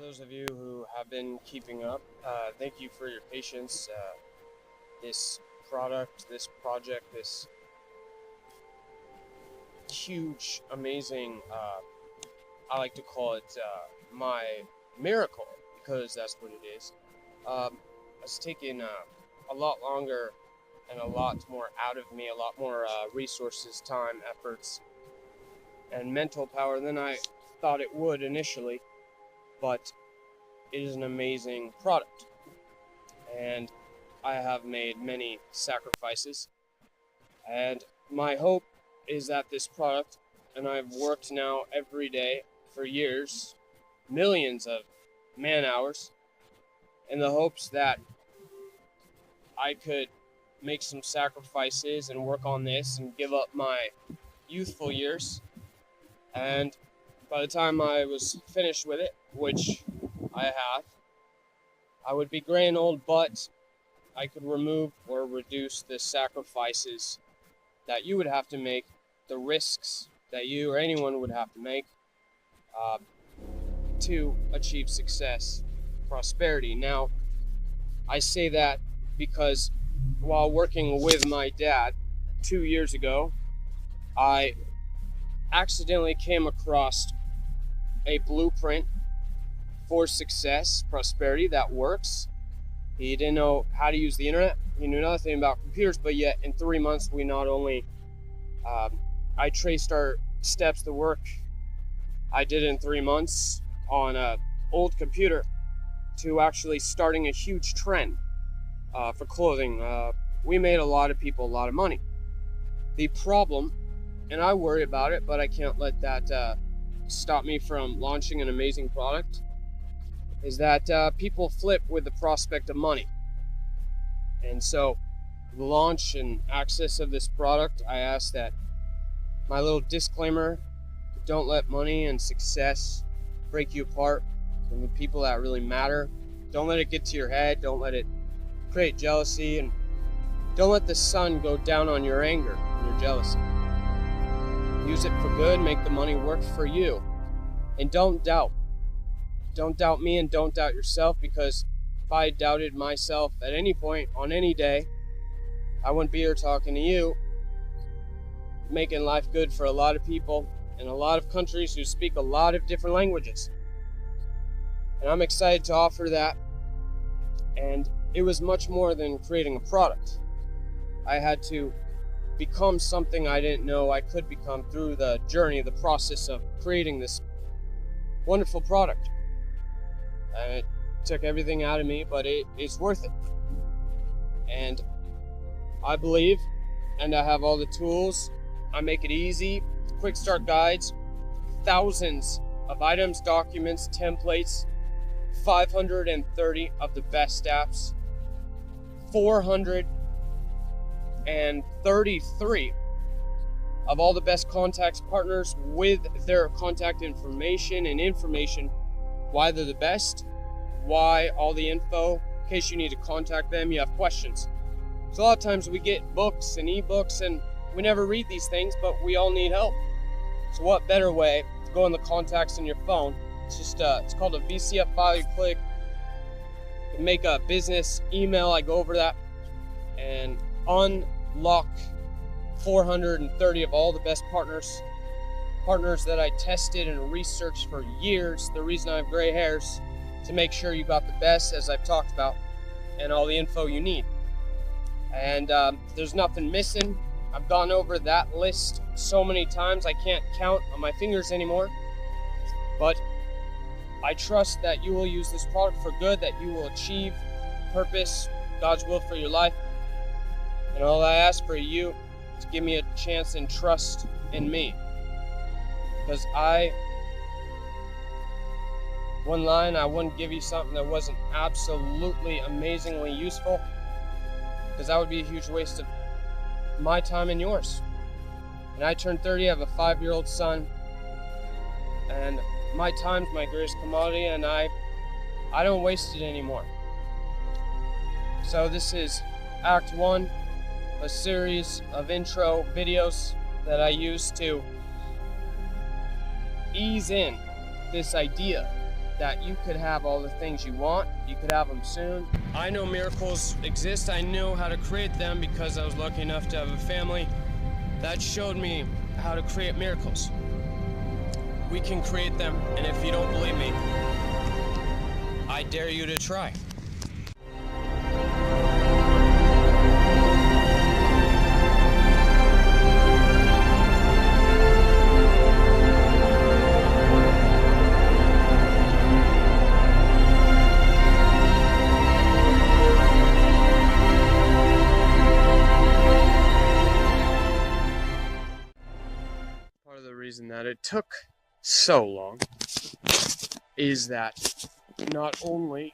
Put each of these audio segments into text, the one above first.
those of you who have been keeping up, thank you for your patience. This product, this project, this huge, amazing, I like to call it my miracle, because that's what it is. It's taken a lot longer and a lot more out of me, a lot more resources, time, efforts, and mental power than I thought it would initially. But it is an amazing product, and I have made many sacrifices, and my hope is that this product, and I've worked now every day for years, millions of man hours, in the hopes that I could make some sacrifices and work on this and give up my youthful years, and by the time I was finished with it, which I have, I would be gray and old, but I could remove or reduce the sacrifices that you would have to make, the risks that you or anyone would have to make to achieve success, prosperity. Now, I say that because while working with my dad 2 years ago, I accidentally came across a blueprint for success, prosperity that works. He didn't know how to use the internet. He knew nothing about computers, but yet in 3 months, we not only, I traced our steps to work I did in 3 months on an old computer to actually starting a huge trend for clothing. We made a lot of people a lot of money. The problem, and I worry about it, but I can't let that stop me from launching an amazing product, is that people flip with the prospect of money. And so the launch and access of this product, I ask that my little disclaimer: don't let money and success break you apart from the people that really matter. Don't let it get to your head. Don't let it create jealousy, and don't let the sun go down on your anger and your jealousy. Use it for good, make the money work for you. And don't doubt. Don't doubt me, and don't doubt yourself, because if I doubted myself at any point on any day, I wouldn't be here talking to you, making life good for a lot of people in a lot of countries who speak a lot of different languages. And I'm excited to offer that. And it was much more than creating a product. I had to become something I didn't know I could become through the journey, the process of creating this wonderful product. And it took everything out of me, but it's worth it. And I believe, and I have all the tools. I make it easy, quick start guides, thousands of items, documents, templates, 530 of the best apps, 433 of all the best contacts, partners with their contact information and information, why they're the best, why all the info, in case you need to contact them, you have questions. So a lot of times we get books and ebooks and we never read these things, but we all need help. So what better way to go in the contacts in your phone? It's just it's called a VCF file. You click, you can make a business email. I go over that and unlock 430 of all the best partners that I tested and researched for years. The reason I have gray hairs, to make sure you got the best, as I've talked about, and all the info you need. And there's nothing missing. I've gone over that list so many times I can't count on my fingers anymore. But I trust that you will use this product for good, that you will achieve purpose, God's will for your life. And all I ask for you is give me a chance and trust in me. Because one line, I wouldn't give you something that wasn't absolutely amazingly useful, because that would be a huge waste of my time and yours. And I turned 30, I have a 5-year-old son, and my time's my greatest commodity, and I don't waste it anymore. So this is Act 1, a series of intro videos that I use to ease in this idea that you could have all the things you want. You could have them soon. I know miracles exist. I know how to create them because I was lucky enough to have a family that showed me how to create miracles. We can create them, and if you don't believe me, I dare you to try. Part of the reason that it took so long is that not only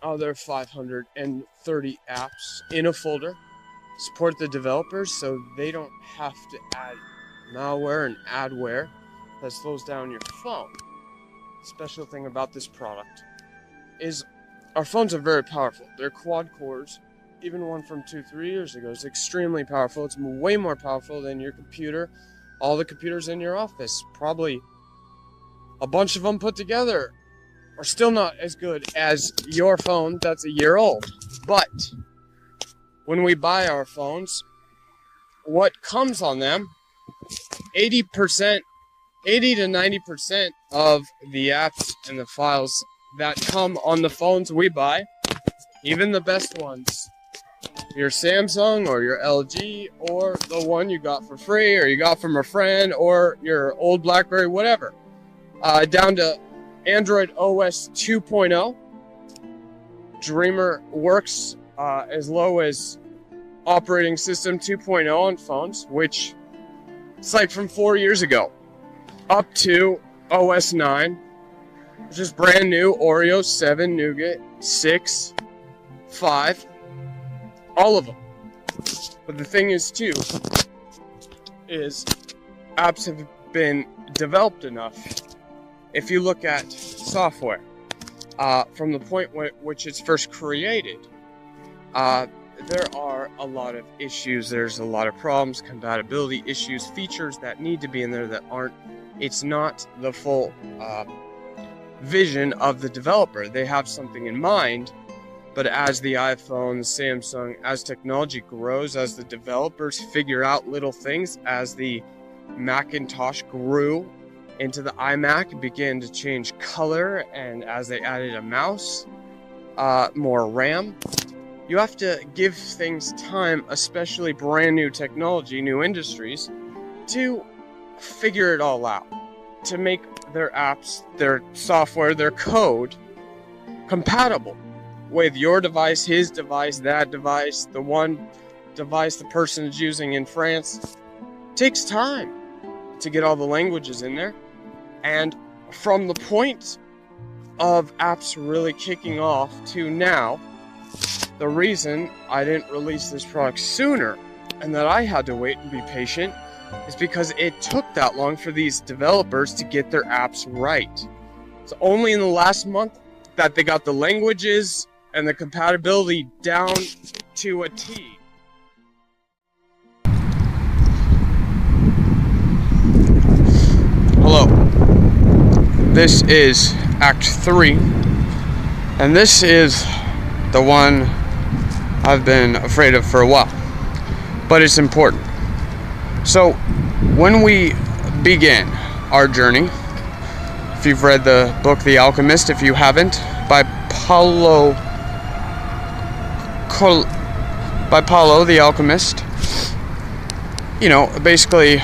are there 530 apps in a folder, support the developers so they don't have to add malware and adware that slows down your phone. The special thing about this product is our phones are very powerful. They're quad cores. Even one from 2-3 years ago is extremely powerful. It's way more powerful than your computer, all the computers in your office. Probably a bunch of them put together are still not as good as your phone that's a year old. But when we buy our phones, what comes on them, 80 to 90% of the apps and the files that come on the phones we buy, even the best ones, your Samsung or your LG or the one you got for free or you got from a friend or your old BlackBerry, whatever, down to Android OS 2.0. Dreamer works as low as operating system 2.0 on phones, which it's like from 4 years ago, up to OS 9, which is brand new, Oreo 7, Nougat 6, 5, all of them. But the thing is too, is apps have been developed enough. If you look at software, from the point which it's first created, there are a lot of issues. There's a lot of problems, compatibility issues, features that need to be in there that aren't. It's not the full vision of the developer. They have something in mind, but as the iPhone, Samsung, as technology grows, as the developers figure out little things, as the Macintosh grew into the iMac, began to change color, and as they added a mouse, more RAM, you have to give things time, especially brand new technology, new industries, to figure it all out, to make their apps, their software, their code compatible with your device, his device, that device, the one device the person is using in France. It takes time to get all the languages in there. And from the point of apps really kicking off to now, the reason I didn't release this product sooner and that I had to wait and be patient is because it took that long for these developers to get their apps right. It's only in the last month that they got the languages and the compatibility down to a T. Hello. This is Act 3, and this is the one I've been afraid of for a while, but it's important. So, when we begin our journey, if you've read the book The Alchemist, if you haven't, by Paulo the Alchemist, you know, basically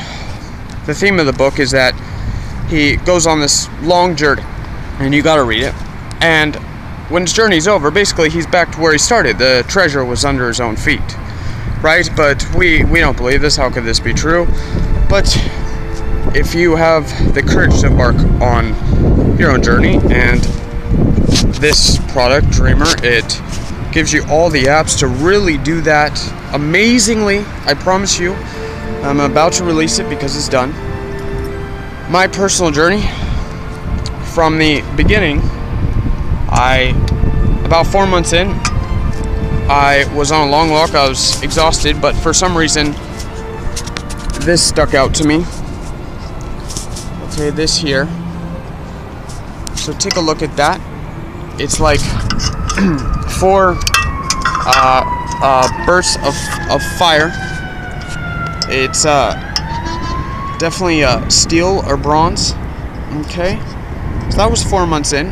the theme of the book is that he goes on this long journey, and you gotta read it, and when his journey's over, basically he's back to where he started. The treasure was under his own feet, right? But we don't believe this. How could this be true? But if you have the courage to embark on your own journey, and this product, Dreamer, it gives you all the apps to really do that amazingly. I promise you. I'm about to release it because it's done. My personal journey from the beginning, about 4 months in, I was on a long walk. I was exhausted, but for some reason this stuck out to me. Okay, this here. So take a look at that. It's like 4 bursts of fire. It's definitely steel or bronze. Okay, so that was 4 months in,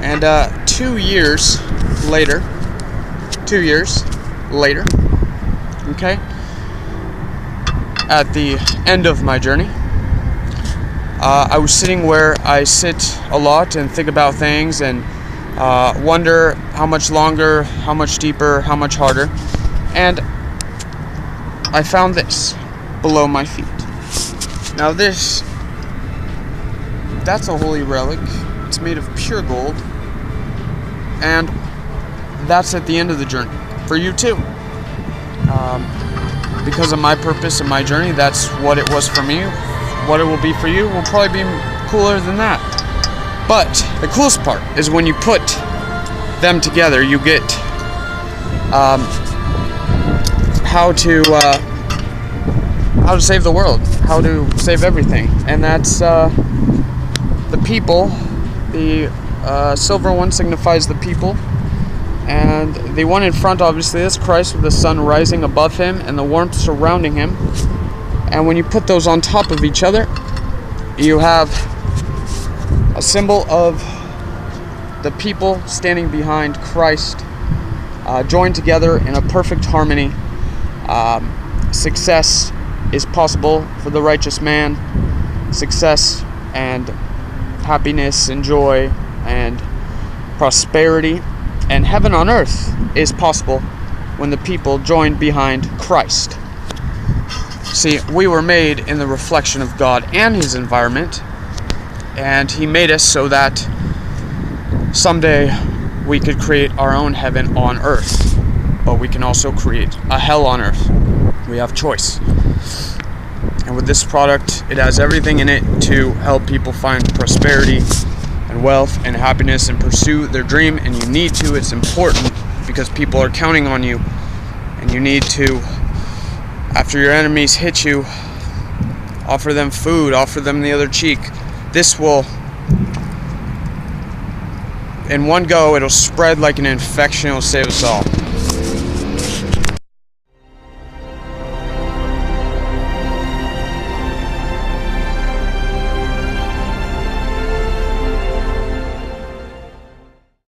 and 2 years later. 2 years later. Okay. At the end of my journey, I was sitting where I sit a lot and think about things and wonder how much longer, how much deeper, how much harder. And I found this below my feet. Now that's a holy relic. It's made of pure gold. And that's at the end of the journey. For you too. Because of my purpose and my journey, that's what it was for me. What it will be for you will probably be cooler than that. But the coolest part is when you put them together, you get how to save the world, how to save everything, and that's the people. The silver one signifies the people. And the one in front, obviously, is Christ with the sun rising above him and the warmth surrounding him. And when you put those on top of each other, you have a symbol of the people standing behind Christ, joined together in a perfect harmony. Success is possible for the righteous man. Success and happiness and joy and prosperity and heaven on earth is possible when the people join behind Christ. See, we were made in the reflection of God and his environment, and he made us so that someday we could create our own heaven on earth, but we can also create a hell on earth. We have choice. And with this product, it has everything in it to help people find prosperity and wealth and happiness and pursue their dream. And you need to. It's important because people are counting on you, and you need to, after your enemies hit you, offer them food, offer them the other cheek. This will, in one go, it'll spread like an infection. It'll save us all.